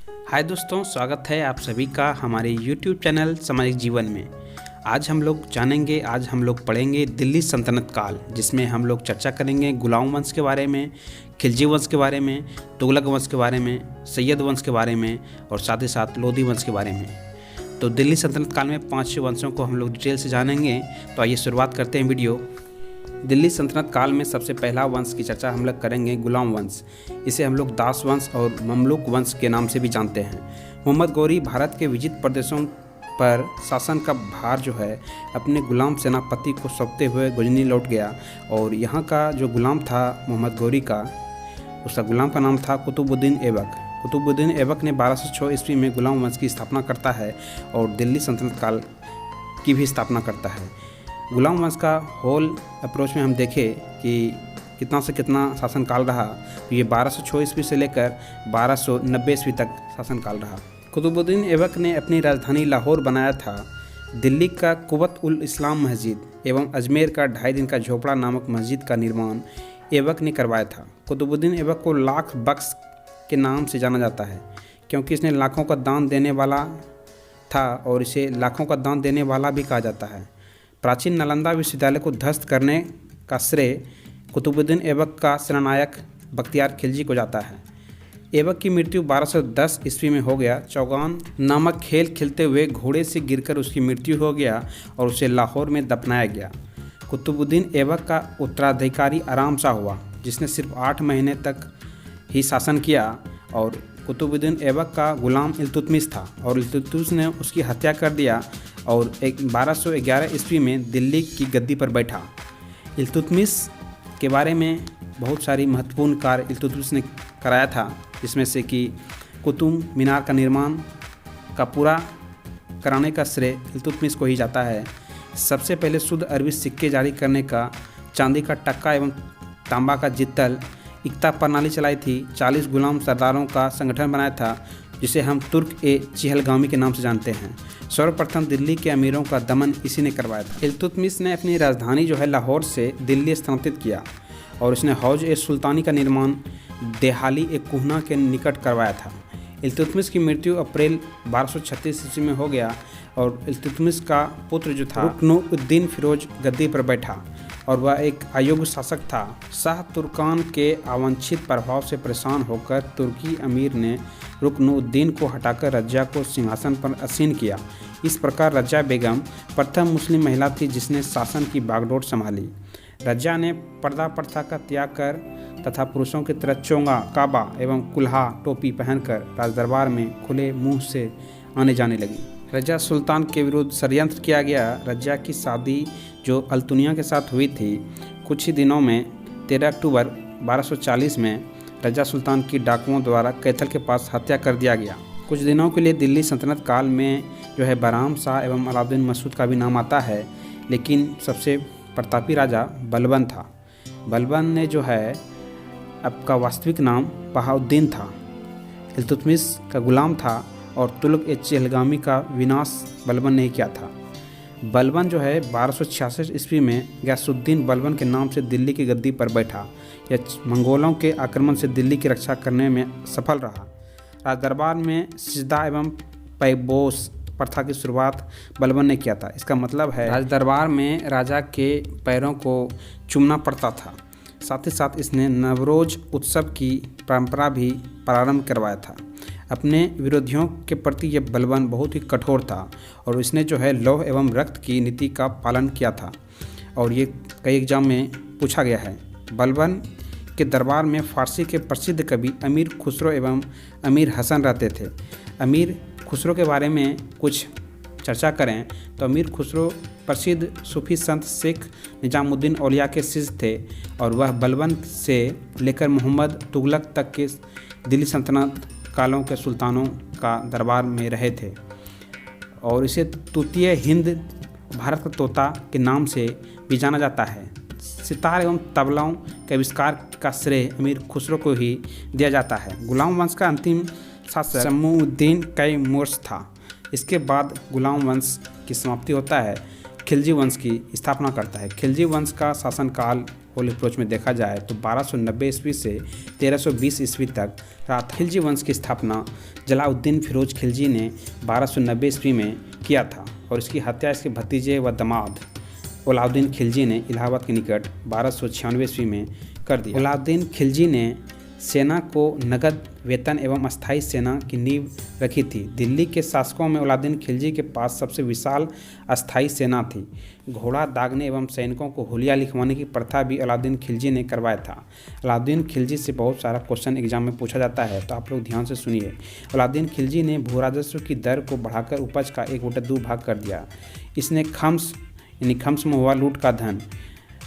हाय दोस्तों, स्वागत है आप सभी का हमारे YouTube चैनल सामाजिक जीवन में। आज हम लोग पढ़ेंगे दिल्ली सल्तनत काल, जिसमें हम लोग चर्चा करेंगे गुलाम वंश के बारे में, खिलजी वंश के बारे में, तुगलक वंश के बारे में, सैयद वंश के बारे में और साथ ही साथ लोधी वंश के बारे में। तो दिल्ली सल्तनत काल में 5 वंशों को हम लोग डिटेल से जानेंगे। तो आइए शुरुआत करते हैं वीडियो। दिल्ली सल्तनत काल में सबसे पहला वंश की चर्चा हम लोग करेंगे गुलाम वंश। इसे हम लोग दास वंश और ममलूक वंश के नाम से भी जानते हैं। मोहम्मद गौरी भारत के विजित प्रदेशों पर शासन का भार जो है अपने गुलाम सेनापति को सौंपते हुए गजनी लौट गया। और यहाँ का जो गुलाम था मोहम्मद गौरी का, उसका गुलाम का नाम था कुतुबुद्दीन ऐबक। कुतुबुद्दीन ऐबक ने 1206 ईस्वी में गुलाम वंश की स्थापना करता है और दिल्ली सल्तनत काल की भी स्थापना करता है। गुलाम वंश का होल अप्रोच में हम देखें कि कितना से कितना शासनकाल रहा, तो ये 1206 ईस्वी से लेकर 1290 ईस्वी तक शासनकाल रहा। कुतुबुद्दीन ऐबक ने अपनी राजधानी लाहौर बनाया था। दिल्ली का कुवत उल इस्लाम मस्जिद एवं अजमेर का 2.5 दिन का झोपड़ा नामक मस्जिद का निर्माण ऐबक ने करवाया था। कुतुबुद्दीन ऐबक को लाख बख्श के नाम से जाना जाता है, क्योंकि इसने लाखों का दान देने वाला था और इसे लाखों का दान देने वाला भी कहा जाता है। प्राचीन नालंदा विश्वविद्यालय को ध्वस्त करने का श्रेय कुतुबुद्दीन ऐबक का सेनानायक बख्तियार खिलजी को जाता है। ऐबक की मृत्यु 1210 ईस्वी में हो गया। चौगान नामक खेल खेलते हुए घोड़े से गिरकर उसकी मृत्यु हो गया और उसे लाहौर में दफनाया गया। कुतुबुद्दीन ऐबक का उत्तराधिकारी आराम शाह हुआ, जिसने सिर्फ 8 महीने तक ही शासन किया। और कुतुबुद्दीन ऐबक का गुलाम इल्तुतमिश था और इल्तुतमिश ने उसकी हत्या कर दिया और 1211 ईस्वी में दिल्ली की गद्दी पर बैठा। इल्तुतमिश के बारे में बहुत सारी महत्वपूर्ण कार्य इल्तुतमिश ने कराया था, जिसमें से कि कुतुब मीनार का निर्माण का पूरा कराने का श्रेय इल्तुतमिश को ही जाता है। सबसे पहले शुद्ध अरबी सिक्के जारी करने का, चांदी का टक्का एवं तांबा का जित्तल, इक्ता प्रणाली चलाई थी, 40 गुलाम सरदारों का संगठन बनाया था, जिसे हम तुर्क-ए-चिहलगामी के नाम से जानते हैं। सर्वप्रथम दिल्ली के अमीरों का दमन इसी ने करवाया था। इल्तुतमिश ने अपनी राजधानी जो है लाहौर से दिल्ली स्थानांतरित किया और उसने हौज-ए-सुल्तानी का निर्माण देहाली-ए-कुहना के निकट करवाया था। इल्तुतमिश की मृत्यु अप्रैल 1236 ईस्वी में हो गया और इल्तुतमिश का पुत्र जो था रुकनुद्दीन फिरोज गद्दी पर बैठा और वह एक अयोग्य शासक था। शाह तुर्कान के अवांछित प्रभाव से परेशान होकर तुर्की अमीर ने रुकनुद्दीन को हटाकर रज्जा को सिंहासन पर आसीन किया। इस प्रकार रज्जा बेगम प्रथम मुस्लिम महिला थी जिसने शासन की बागडोर संभाली। रज्जा ने पर्दा प्रथा का त्याग कर तथा पुरुषों की तरह चोंगा, काबा एवं कुल्हा टोपी पहनकर राजदरबार में खुले मुंह से आने जाने लगी। रज्जा सुल्तान के विरुद्ध षड्यंत्र किया गया। रज्जा की शादी जो अल्तुनिया के साथ हुई थी, कुछ ही दिनों में 13 अक्टूबर 1240 में रज्जा सुल्तान की डाकुओं द्वारा कैथल के पास हत्या कर दिया गया। कुछ दिनों के लिए दिल्ली सल्तनत काल में जो है बहराम शाह एवं अलाउद्दीन मसूद का भी नाम आता है, लेकिन सबसे प्रतापी राजा बलबन था। बलबन ने जो है आपका वास्तविक नाम बहाउद्दीन था, इल्तुतमिश का गुलाम था और तुगलक-ए-चिहलगामी का विनाश बलबन ने किया था। बलबन जो है 1266 ईस्वी में गयासुद्दीन बलबन के नाम से दिल्ली की गद्दी पर बैठा। यह मंगोलों के आक्रमण से दिल्ली की रक्षा करने में सफल रहा। राजदरबार में सिजदा एवं पैबोस प्रथा की शुरुआत बलबन ने किया था। इसका मतलब है राजदरबार में राजा के पैरों को चूमना पड़ता था। साथ ही साथ इसने नवरोज उत्सव की परंपरा भी प्रारंभ करवाया था। अपने विरोधियों के प्रति यह बलबन बहुत ही कठोर था और इसने जो है लौह एवं रक्त की नीति का पालन किया था और ये कई एग्जाम में पूछा गया है। बलबन के दरबार में फारसी के प्रसिद्ध कवि अमीर खुसरो एवं अमीर हसन रहते थे। अमीर खुसरो के बारे में कुछ चर्चा करें तो अमीर खुसरो प्रसिद्ध सूफी संत शेख निजामुद्दीन औलिया के शिष्य थे और वह बलबन से लेकर मोहम्मद तुगलक तक के दिल्ली सल्तनत कालों के सुल्तानों का दरबार में रहे थे और इसे तूतीय हिंद, भारत का तोता के नाम से भी जाना जाता है। सितार एवं तबलाओं के आविष्कार का श्रेय अमीर खुसरो को ही दिया जाता है। गुलाम वंश का अंतिम शासक शमूउद्दीन कैमूर्स था। इसके बाद गुलाम वंश की समाप्ति होता है, खिलजी वंश की स्थापना करता है। खिलजी वंश का शासनकाल होल अप्रोच में देखा जाए तो 1290 ईस्वी से 1320 ईस्वी तक रहा था। खिलजी वंश की स्थापना जलाउद्दीन फिरोज खिलजी ने 1290 ईस्वी में किया था और इसकी हत्या इसके भतीजे व दामाद अलाउद्दीन खिलजी ने इलाहाबाद के निकट 1296 ईस्वी में कर दिया। अलाउद्दीन खिलजी ने सेना को नगद वेतन एवं अस्थायी सेना की नींव रखी थी। दिल्ली के शासकों में अलाउद्दीन खिलजी के पास सबसे विशाल अस्थायी सेना थी। घोड़ा दागने एवं सैनिकों को हुलिया लिखवाने की प्रथा भी अलाउद्दीन खिलजी ने करवाया था। अलाउद्दीन खिलजी से बहुत सारा क्वेश्चन एग्जाम में पूछा जाता है, तो आप लोग ध्यान से सुनिए। अलाउद्दीन खिलजी ने भू राजस्व की दर को बढ़ाकर उपज का 1/2 भाग कर दिया। इसने खम्स यानी खम्स में हुआ लूट का धन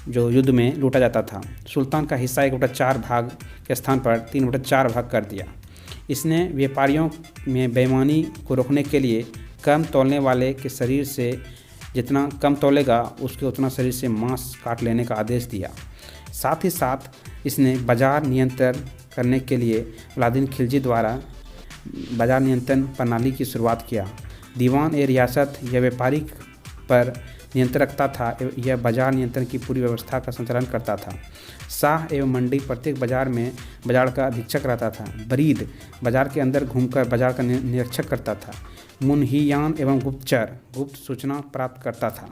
जो युद्ध में लूटा जाता था, सुल्तान का हिस्सा 1/4 भाग के स्थान पर 3/4 भाग कर दिया। इसने व्यापारियों में बेईमानी को रोकने के लिए कम तौलने वाले के शरीर से जितना कम तौलेगा उसके उतना शरीर से मांस काट लेने का आदेश दिया। साथ ही साथ इसने बाजार नियंत्रण करने के लिए अलाउद्दीन खिलजी द्वारा बाजार नियंत्रण प्रणाली की शुरुआत किया। दीवान ए रियासत यह व्यापारिक पर नियंत्रण रखता था। यह बाजार नियंत्रण की पूरी व्यवस्था का संचालन करता था। शाह एवं मंडी प्रत्येक बाजार में बाजार का अधीक्षक रहता था। बरीद बाजार के अंदर घूमकर बाजार का निरीक्षक करता था। मुन्हियान एवं गुप्तचर गुप्त सूचना प्राप्त करता था।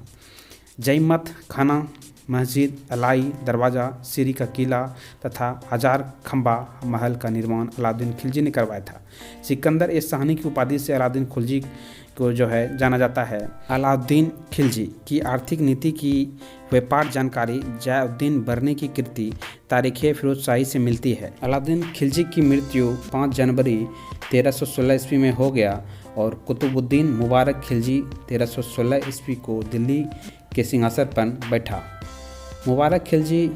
जयमत खाना, मस्जिद, अलाई दरवाज़ा, सीरी का किला तथा हजार खंबा महल का निर्माण अलाउद्दीन खिलजी ने करवाया था। सिकंदर ए शाहनी की उपाधि से अलाउद्दीन खिलजी को जो है जाना जाता है। अलाउद्दीन खिलजी की आर्थिक नीति की व्यापार जानकारी जलाउद्दीन बरनी की कृति तारीख़ फिरोजशाही से मिलती है। अलाउद्दीन खिलजी की मृत्यु 5 जनवरी 1316 ईस्वी में हो गया और कुतुबुद्दीन मुबारक खिलजी 1316 ईस्वी को दिल्ली के सिंहासन पर बैठा। मुबारक खिलजी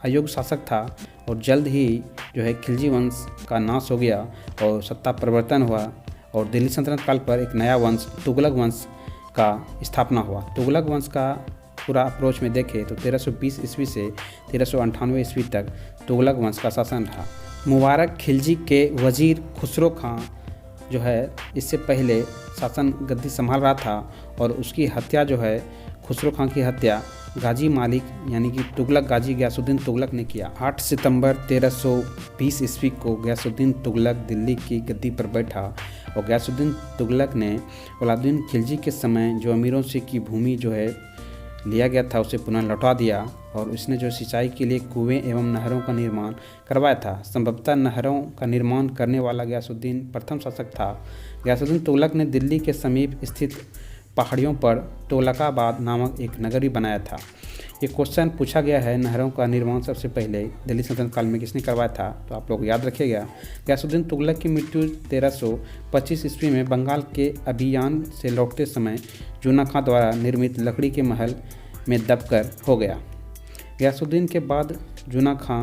अयोग्य शासक था और जल्द ही जो है खिलजी वंश का नाश हो गया और सत्ता परिवर्तन हुआ और दिल्ली सल्तनत काल पर एक नया वंश तुगलक वंश का स्थापना हुआ। तुगलक वंश का पूरा अप्रोच में देखें तो 1320 ईस्वी से 1398 ईस्वी तक तुगलक वंश का शासन रहा। मुबारक खिलजी के वजीर खुसरो खां जो है इससे पहले शासन गद्दी संभाल रहा था और उसकी हत्या जो है खुसरो खां की हत्या गाजी मालिक यानी कि तुगलक गाजी गयासुद्दीन तुगलक ने किया। 8 सितंबर 1320 ईस्वी को गयासुद्दीन तुगलक दिल्ली की गद्दी पर बैठा और गयासुद्दीन तुगलक ने अलाउद्दीन खिलजी के समय जो अमीरों से की भूमि जो है लिया गया था उसे पुनः लौटा दिया और उसने जो सिंचाई के लिए कुएं एवं नहरों का निर्माण करवाया था। संभवतः नहरों का निर्माण करने वाला गयासुद्दीन प्रथम शासक था। गयासुद्दीन तुगलक ने दिल्ली के समीप स्थित पहाड़ियों पर तुगलकाबाद नामक एक नगर भी बनाया था। ये क्वेश्चन पूछा गया है, नहरों का निर्माण सबसे पहले दिल्ली सल्तनत काल में किसने करवाया था, तो आप लोग याद रखिएगा। गयासुद्दीन तुगलक की मृत्यु 1325 ईस्वी में बंगाल के अभियान से लौटते समय जूना खां द्वारा निर्मित लकड़ी के महल में दबकर हो गया। गयासुद्दीन के बाद जूना खां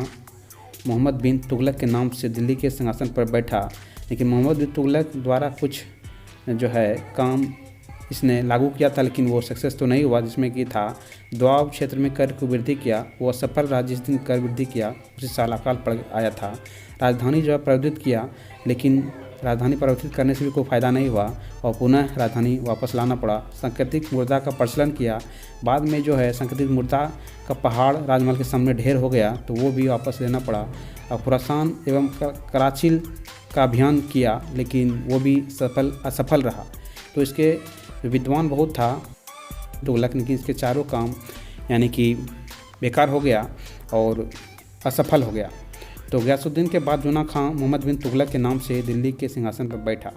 मोहम्मद बिन तुगलक के नाम से दिल्ली के सिंहासन पर बैठा, लेकिन मोहम्मद बिन तुगलक द्वारा कुछ जो है काम इसने लागू किया था लेकिन वो सक्सेस तो नहीं हुआ, जिसमें कि था दोआब क्षेत्र में कर को वृद्धि किया। वो असफल रहा। जिस दिन कर वृद्धि किया उसी साल अकाल पड़ आया था। राजधानी जो है परिवर्तित किया, लेकिन राजधानी परिवर्तित करने से भी कोई फ़ायदा नहीं हुआ और पुनः राजधानी वापस लाना पड़ा। सांकेतिक मुर्दा का प्रचलन किया। बाद में जो है सांकेतिक मुर्दा का पहाड़ राजमहल के सामने ढेर हो गया तो वो भी वापस लेना पड़ा। और खुरासान एवं कराची का अभियान किया लेकिन वो भी असफल रहा। तो इसके विद्वान बहुत था तुगलक, लेकिन इसके चारों काम यानी कि बेकार हो गया और असफल हो गया। तो गयासुद्दीन के बाद जूना खां मोहम्मद बिन तुगलक के नाम से दिल्ली के सिंहासन पर बैठा।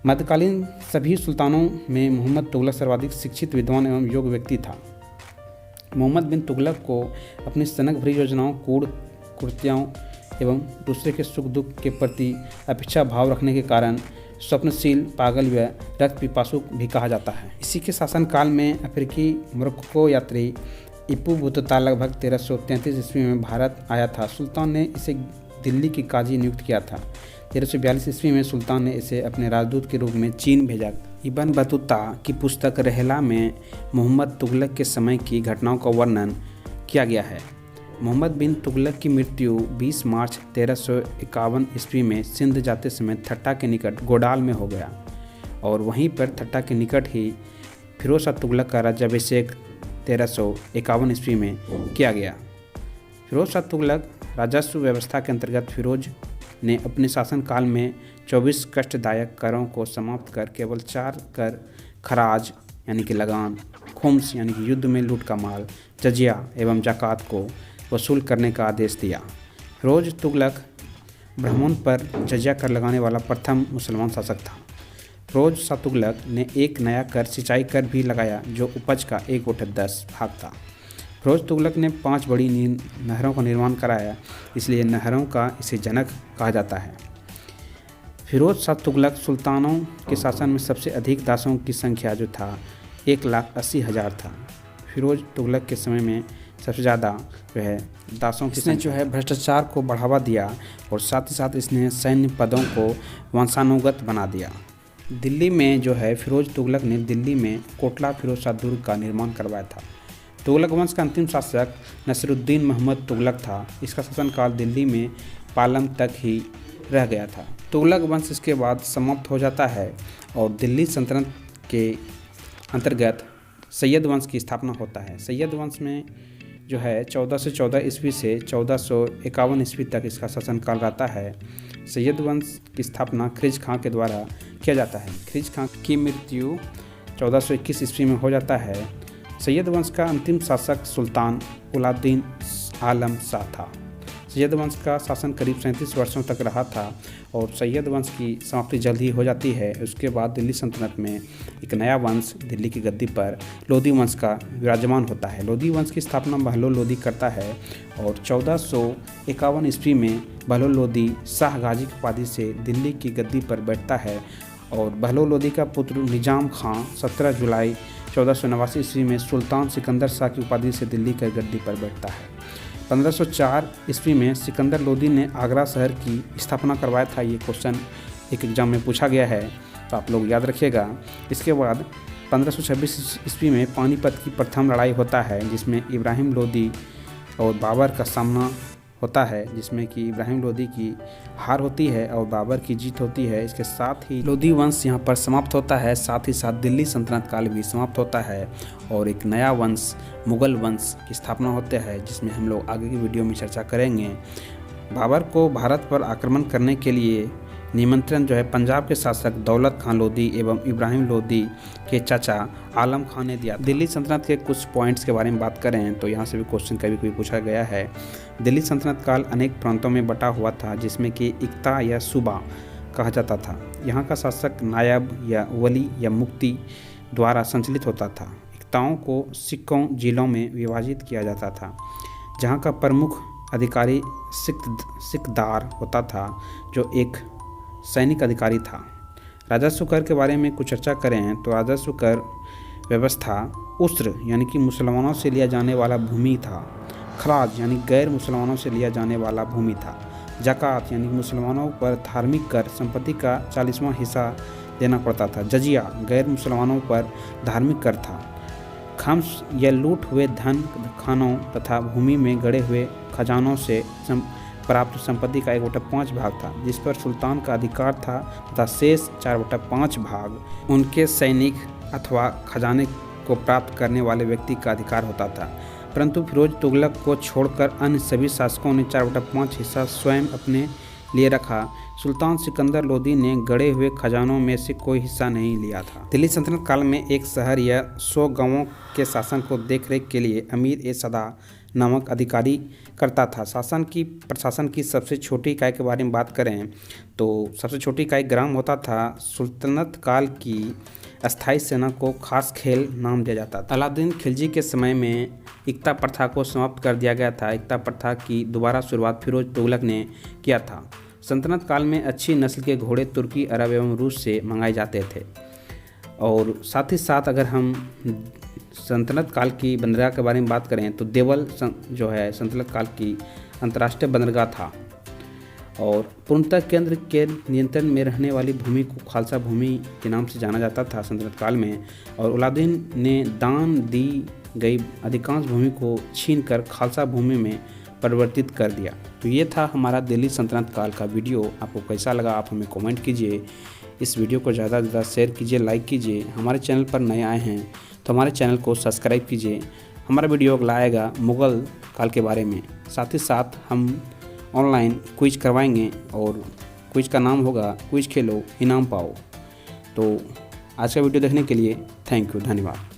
मध्यकालीन सभी सुल्तानों में मोहम्मद तुगलक सर्वाधिक शिक्षित, विद्वान एवं योग्य व्यक्ति था। मोहम्मद बिन तुगलक को अपनी सनक भरी योजनाओं, कुर्तियाँ एवं दूसरे के सुख दुख के प्रति अपेक्षा भाव रखने के कारण स्वप्नशील, पागल व रक्त पिपासु भी कहा जाता है। इसी के शासनकाल में अफ्रीकी मोरक्को यात्री इपू बुतुता लगभग 1333 ईस्वी में भारत आया था। सुल्तान ने इसे दिल्ली की काजी नियुक्त किया था। 1342 ईस्वी में सुल्तान ने इसे अपने राजदूत के रूप में चीन भेजा। इब्न बतूता की पुस्तक रहला में मोहम्मद तुगलक के समय की घटनाओं का वर्णन किया गया है। मोहम्मद बिन तुगलक की मृत्यु 20 मार्च 1351 ईस्वी में सिंध जाते समय थट्टा के निकट गोडाल में हो गया और वहीं पर थट्टा के निकट ही फिरोज शाह तुगलक का राज्याभिषेक 1351 ईस्वी में किया गया। फिरोज शाह तुगलक राजस्व व्यवस्था के अंतर्गत फिरोज ने अपने शासनकाल में 24 कष्टदायक करों को समाप्त कर केवल 4 कर खराज यानी कि लगान, खुम्स यानी कि युद्ध में लूट का माल, जजिया एवं ज़कात को वसूल करने का आदेश दिया। फिरोज तुगलक ब्राह्मण पर जजिया कर लगाने वाला प्रथम मुसलमान शासक था। फिरोज शाह तुगलक ने एक नया कर सिंचाई कर भी लगाया जो उपज का 1/10 भाग था। फिरोज तुगलक ने 5 बड़ी नहरों का निर्माण कराया, इसलिए नहरों का इसे जनक कहा जाता है। फिरोज शाह तुगलक सुल्तानों के शासन में सबसे अधिक दासों की संख्या जो था 1,80,000 था। फिरोज तुगलक के समय में सबसे ज़्यादा जो है दासों की, इसने जो है भ्रष्टाचार को बढ़ावा दिया और साथ ही साथ इसने सैन्य पदों को वंशानुगत बना दिया। दिल्ली में जो है फिरोज तुगलक ने दिल्ली में कोटला फिरोज शाह दुर्ग का निर्माण करवाया था। तुगलक वंश का अंतिम शासक नसीरुद्दीन मोहम्मद तुगलक था। इसका शासनकाल दिल्ली में पालम तक ही रह गया था। तुगलक वंश इसके बाद समाप्त हो जाता है और दिल्ली सल्तनत के अंतर्गत सैयद वंश की स्थापना होता है। सैयद वंश में जो है 1414 ईस्वी से 1451 ईस्वी तक इसका शासनकाल रहता है। सैयद वंश की स्थापना ख्रिज खां के द्वारा किया जाता है। ख्रिज खां की मृत्यु 1421 ईस्वी में हो जाता है। सैयद वंश का अंतिम शासक सुल्तान उलाउद्दीन आलम शाह था। सैयद वंश का शासन करीब 37 वर्षों तक रहा था और सैयद वंश की समाप्ति जल्द ही हो जाती है। उसके बाद दिल्ली सल्तनत में एक नया वंश दिल्ली की गद्दी पर लोधी वंश का विराजमान होता है। लोधी वंश की स्थापना बहलोल लोधी करता है और 1451 ईस्वी में बहलोल लोधी शाह गाजी की उपाधि से दिल्ली की गद्दी पर बैठता है और बहलोल लोधी का पुत्र निजाम खां 17 जुलाई 1489 ईस्वी में सुल्तान सिकंदर शाह की उपाधि से दिल्ली की गद्दी पर बैठता है। 1504 ईस्वी में सिकंदर लोदी ने आगरा शहर की स्थापना करवाया था। ये क्वेश्चन एक एग्जाम में पूछा गया है तो आप लोग याद रखिएगा। इसके बाद 1526 ईस्वी में पानीपत की प्रथम लड़ाई होता है जिसमें इब्राहिम लोदी और बाबर का सामना होता है, जिसमें कि इब्राहिम लोदी की हार होती है और बाबर की जीत होती है। इसके साथ ही लोदी वंश यहाँ पर समाप्त होता है। साथ ही साथ दिल्ली सल्तनत काल भी समाप्त होता है और एक नया वंश मुग़ल वंश की स्थापना होता है जिसमें हम लोग आगे की वीडियो में चर्चा करेंगे। बाबर को भारत पर आक्रमण करने के लिए निमंत्रण जो है पंजाब के शासक दौलत खां लोदी एवं इब्राहिम लोदी के चाचा आलम खान ने दिया। दिल्ली सल्तनत के कुछ पॉइंट्स के बारे में बात करें तो यहाँ से भी क्वेश्चन कभी कभी पूछा गया है। दिल्ली सल्तनत काल अनेक प्रांतों में बटा हुआ था जिसमें कि इक्ता या सूबा कहा जाता था। यहाँ का शासक नायब या वली या मुफ्ती द्वारा संचालित होता था। इक्ताओं को सिक्कों जिलों में विभाजित किया जाता था जहाँ का प्रमुख अधिकारी सिकदार होता था जो एक सैनिक अधिकारी था। राजस्व कर के बारे में कुछ चर्चा करें तो राजस्व कर व्यवस्था उस्र यानी कि मुसलमानों से लिया जाने वाला भूमि था। खराज यानी गैर मुसलमानों से लिया जाने वाला भूमि था। ज़कात यानी मुसलमानों पर धार्मिक कर संपत्ति का 40वां हिस्सा देना पड़ता था। जजिया गैर मुसलमानों पर धार्मिक कर था। खम्स या लूट हुए धन खानों तथा भूमि में गड़े हुए खजानों से प्राप्त संपत्ति का 1/5 भाग था जिस पर सुल्तान का अधिकार था तथा शेष 4/5 भाग उनके सैनिक अथवा खजाने को प्राप्त करने वाले व्यक्ति का अधिकार होता था। परंतु फिरोज तुगलक को छोड़कर अन्य सभी शासकों ने 4/5 हिस्सा स्वयं अपने लिए रखा। सुल्तान सिकंदर लोदी ने गड़े हुए खजानों में से कोई हिस्सा नहीं लिया था। दिल्ली सल्तनत काल में एक शहर या 100 गांवों के शासन को देखरेख के लिए अमीर ए सदा नामक अधिकारी करता था। प्रशासन की सबसे छोटी इकाई के बारे में बात करें तो सबसे छोटी इकाई ग्राम होता था। सुल्तनत काल की अस्थायी सेना को खास खेल नाम दिया जाता था। अलाउद्दीन खिलजी के समय में इक्ता प्रथा को समाप्त कर दिया गया था। इक्ता प्रथा की दोबारा शुरुआत फिरोज तुगलक ने किया था। सल्तनत काल में अच्छी नस्ल के घोड़े तुर्की, अरब एवं रूस से मंगाए जाते थे। और साथ ही साथ अगर हम सल्तनत काल की बंदरगाह के बारे में बात करें तो देवल जो है सल्तनत काल की अंतर्राष्ट्रीय बंदरगाह था और पूर्णतः केंद्र के नियंत्रण में रहने वाली भूमि को खालसा भूमि के नाम से जाना जाता था सल्तनत काल में। और अलाउद्दीन ने दान दी गई अधिकांश भूमि को छीनकर खालसा भूमि में परिवर्तित कर दिया। तो ये था हमारा दिल्ली सल्तनत काल का वीडियो। आपको कैसा लगा आप हमें कमेंट कीजिए। इस वीडियो को ज़्यादा से ज़्यादा शेयर कीजिए, लाइक कीजिए। हमारे चैनल पर नए आए हैं तो हमारे चैनल को सब्सक्राइब कीजिए हमारा वीडियो अगला आएगा मुग़ल काल के बारे में। साथ ही साथ हम ऑनलाइन क्विज करवाएंगे और क्विज का नाम होगा क्विज खेलो इनाम पाओ। तो आज का वीडियो देखने के लिए थैंक यू, धन्यवाद।